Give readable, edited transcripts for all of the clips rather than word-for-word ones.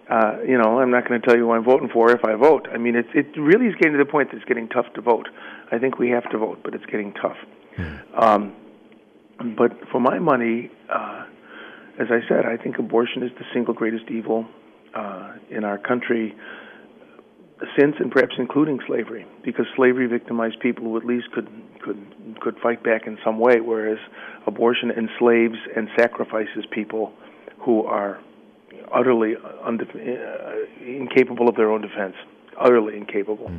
I'm not going to tell you who I'm voting for if I vote. I mean, it really is getting to the point that it's getting tough to vote. I think we have to vote, but it's getting tough. But for my money, as I said, I think abortion is the single greatest evil in our country since and perhaps including slavery, because slavery victimized people who at least could fight back in some way, whereas abortion enslaves and sacrifices people who are utterly incapable of their own defense, utterly incapable.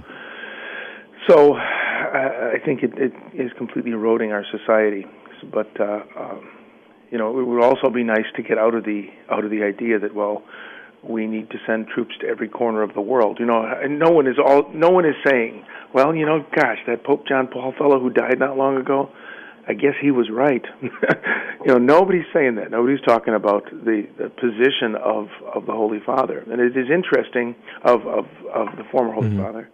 So I think it is completely eroding our society. But it would also be nice to get out of the idea that, well, we need to send troops to every corner of the world. And no one is saying, well, gosh, that Pope John Paul fellow who died not long ago, I guess he was right. Nobody's saying that. Nobody's talking about the position of the Holy Father. And it is interesting, of the former Holy Father.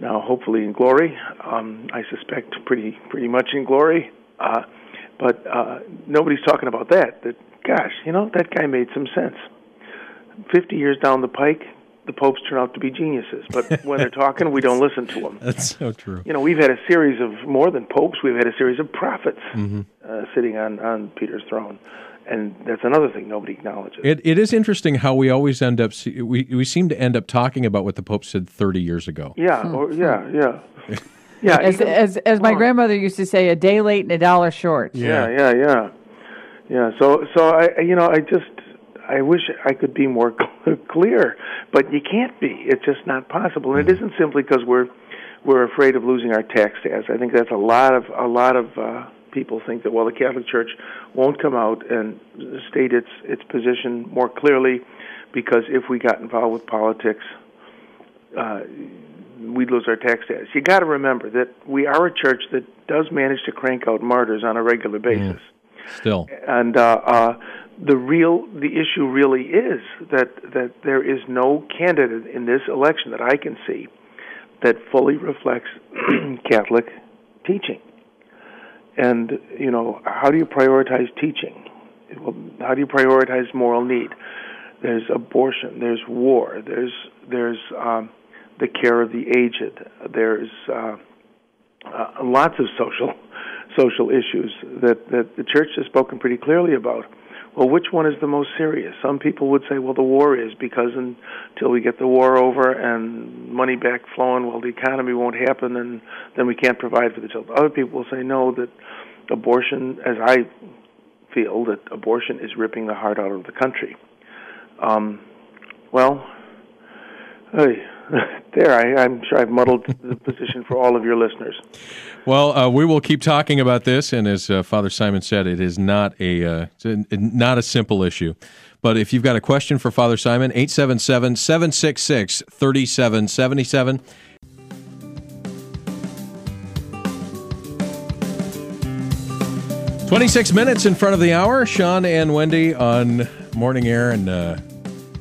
Now, hopefully in glory. I suspect pretty much in glory. But nobody's talking about that. That, gosh, that guy made some sense. 50 years down the pike, the popes turn out to be geniuses. But when they're talking, we don't listen to them. That's so true. We've had a series of, more than popes, we've had a series of prophets sitting on Peter's throne. And that's another thing nobody acknowledges. It is interesting how we always end up, we seem to end up talking about what the Pope said 30 years ago. Yeah, yeah. Yeah, as my grandmother used to say, a day late and a dollar short. Yeah. So I wish I could be more clear, but you can't be. It's just not possible, and it isn't simply because we're afraid of losing our tax status. I think that's a lot of people think that, well, the Catholic Church won't come out and state its position more clearly because if we got involved with politics, we'd lose our tax status. You got to remember that we are a church that does manage to crank out martyrs on a regular basis. Still. And the issue really is that there is no candidate in this election that I can see that fully reflects Catholic teaching. And, how do you prioritize teaching? How do you prioritize moral need? There's abortion, there's war, there's the care of the aged, there's lots of social issues that the church has spoken pretty clearly about. Well, which one is the most serious? Some people would say, well, the war is, because until we get the war over and money back flowing, well, the economy won't happen, and then we can't provide for the children. Other people will say, no, that abortion, as I feel, that abortion is ripping the heart out of the country. I'm sure I've muddled the position for all of your listeners. Well, we will keep talking about this, and as Father Simon said, it is not a simple issue. But if you've got a question for Father Simon, 877-766-3777. "26 minutes in front of the hour." Sean and Wendy on Morning Air, and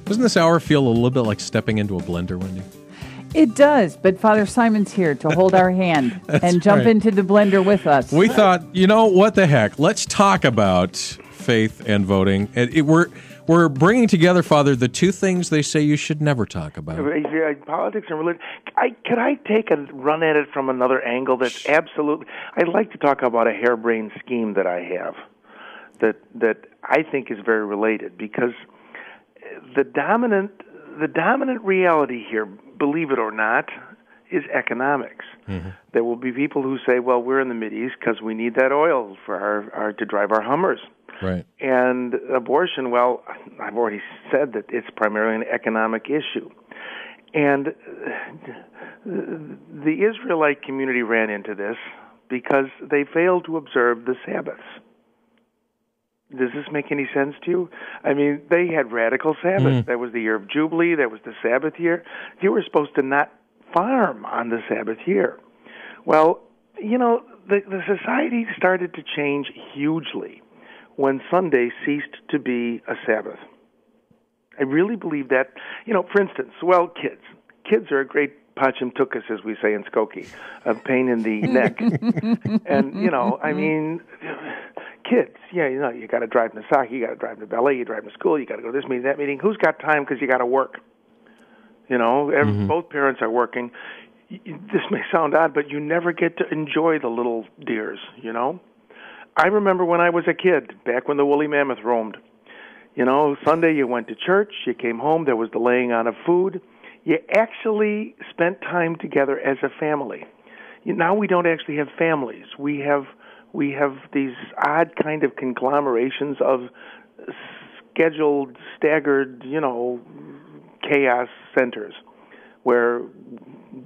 doesn't this hour feel a little bit like stepping into a blender, Wendy? It does, but Father Simon's here to hold our hand and jump into the blender with us. We thought, what the heck? Let's talk about faith and voting. We're bringing together, Father, the two things they say you should never talk about. Politics and religion. Could I take a run at it from another angle? That's absolutely. I'd like to talk about a harebrained scheme that I have that I think is very related, because the dominant reality here, believe it or not, is economics. Mm-hmm. There will be people who say, well, we're in the Mideast because we need that oil for to drive our Hummers. Right. And abortion, well, I've already said that it's primarily an economic issue. And the Israelite community ran into this because they failed to observe the Sabbaths. Does this make any sense to you? I mean, they had radical Sabbaths. That was the year of Jubilee. That was the Sabbath year. You were supposed to not farm on the Sabbath year. Well, the society started to change hugely when Sunday ceased to be a Sabbath. I really believe that. For instance, kids are a great pachimtukas, as we say in Skokie, a pain in the neck. And, I mean, kids, you got to drive them to soccer, you got to drive them to ballet, you drive them to school, you got to go to this meeting, that meeting. Who's got time because you got to work? Both parents are working. This may sound odd, but you never get to enjoy the little deers, I remember when I was a kid, back when the woolly mammoth roamed. Sunday you went to church, you came home, there was the laying on of food. You actually spent time together as a family. Now we don't actually have families. We have these odd kind of conglomerations of scheduled, staggered, chaos centers where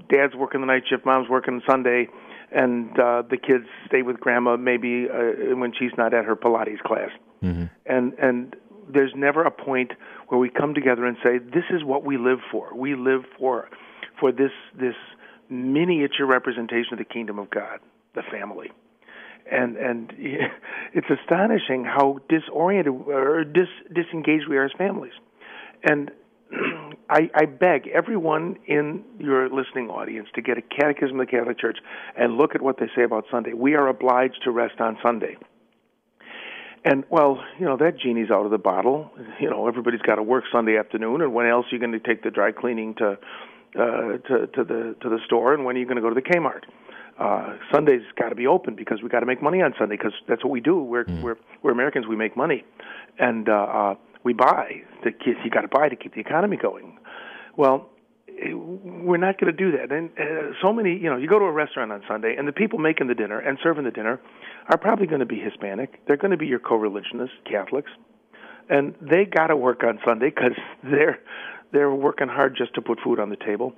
dad's working the night shift, mom's working Sunday, and the kids stay with grandma maybe when she's not at her Pilates class. Mm-hmm. And there's never a point where we come together and say, this is what we live for. We live for this miniature representation of the kingdom of God, the family. And it's astonishing how disoriented or disengaged we are as families. And I beg everyone in your listening audience to get a catechism of the Catholic Church and look at what they say about Sunday. We are obliged to rest on Sunday. And, that genie's out of the bottle. Everybody's got to work Sunday afternoon, and when else are you going to take the dry cleaning to the store, and when are you going to go to the Kmart? Sunday's got to be open because we got to make money on Sunday because that's what we do. We're Americans. We make money, and we buy. You got to buy to keep the economy going. Well, we're not going to do that. And so many, you go to a restaurant on Sunday, and the people making the dinner and serving the dinner are probably going to be Hispanic. They're going to be your co-religionists, Catholics, and they got to work on Sunday because they're working hard just to put food on the table.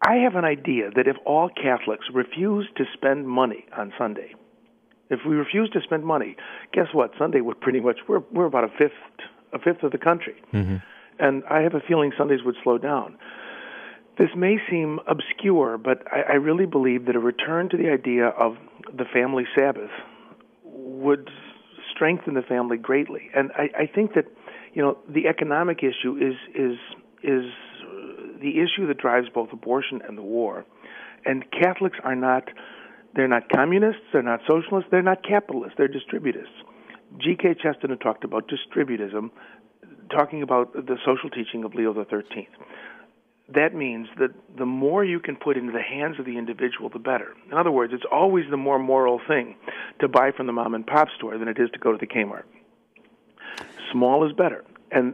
I have an idea that if all Catholics refuse to spend money on Sunday, if we refuse to spend money, guess what? Sunday would pretty much we're about a fifth of the country, mm-hmm. And I have a feeling Sundays would slow down. This may seem obscure, but I really believe that a return to the idea of the family Sabbath would strengthen the family greatly. And I think that the economic issue is the issue that drives both abortion and the war. And Catholics they're not communists, they're not socialists, they're not capitalists, they're distributists. G.K. Chesterton talked about distributism, talking about the social teaching of Leo XIII. That means that the more you can put into the hands of the individual, the better. In other words, it's always the more moral thing to buy from the mom and pop store than it is to go to the Kmart. Small is better. And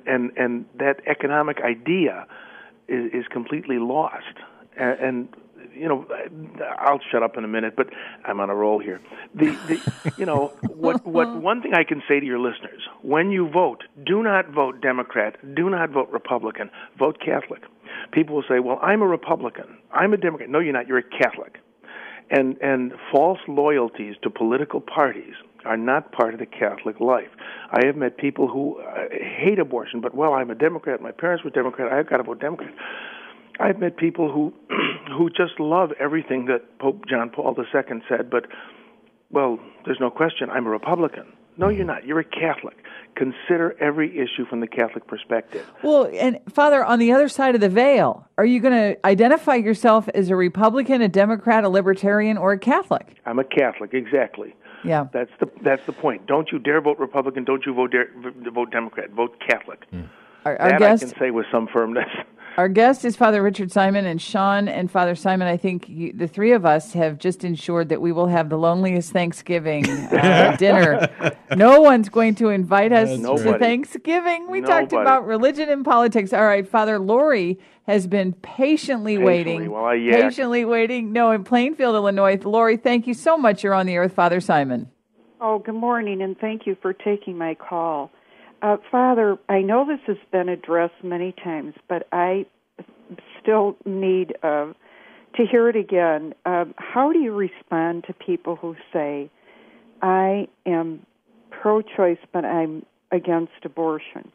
that economic idea is completely lost. And I'll shut up in a minute, but I'm on a roll here. What one thing I can say to your listeners: when you vote, do not vote Democrat, do not vote Republican, vote Catholic. People will say, "Well, I'm a Republican, I'm a Democrat." No, you're not. You're a Catholic. And false loyalties to political parties are not part of the Catholic life. I have met people who hate abortion, but I'm a Democrat. My parents were Democrat. I've got to vote Democrat. I've met people who just love everything that Pope John Paul II said, but, there's no question, I'm a Republican. No, you're not. You're a Catholic. Consider every issue from the Catholic perspective. Well, and Father, on the other side of the veil, are you going to identify yourself as a Republican, a Democrat, a Libertarian, or a Catholic? I'm a Catholic, exactly. Yeah. That's the point. Don't you dare vote Republican. Don't you vote Democrat. Vote Catholic. Our that guest, I can say with some firmness. Our guest is Father Richard Simon, and Sean and Father Simon, I think the three of us have just ensured that we will have the loneliest Thanksgiving dinner. No one's going to invite us to Thanksgiving. We talked about religion and politics. All right, Father Lori has been patiently waiting. No, in Plainfield, Illinois. Lori, thank you so much. You're on the air with Father Simon. Oh, good morning, and thank you for taking my call. Father, I know this has been addressed many times, but I still need to hear it again. How do you respond to people who say, I am pro-choice, but I'm against abortion?